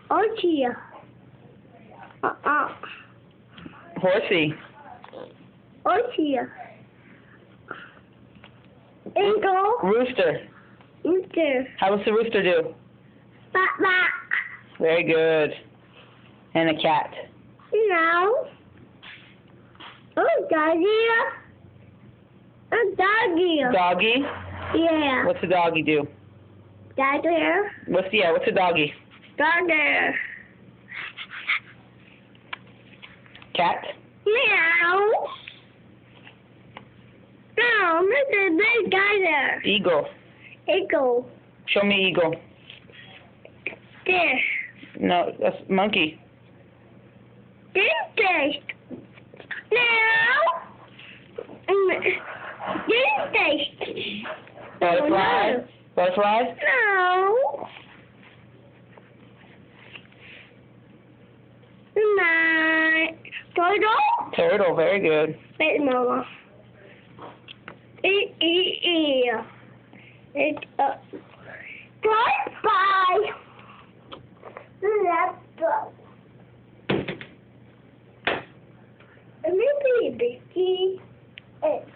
Horsey. Horsey. Horsey. Eagle. Rooster. Rooster. How does the rooster do? Bat, bat. Very good. And a cat. No. Oh, doggy. Oh, doggy. Doggy. Yeah. What's a doggy do? Doggy. What's a doggy? Doggy. Cat. Meow. No, look at the big guy there. Eagle. Eagle. Show me eagle. This. No, that's monkey. This. Now. This. Butterfly. No. Butterfly. No. My turtle. Turtle. Very good. Wait, Mama. It's a goodbye. Let's go. Maybe Vicky. It's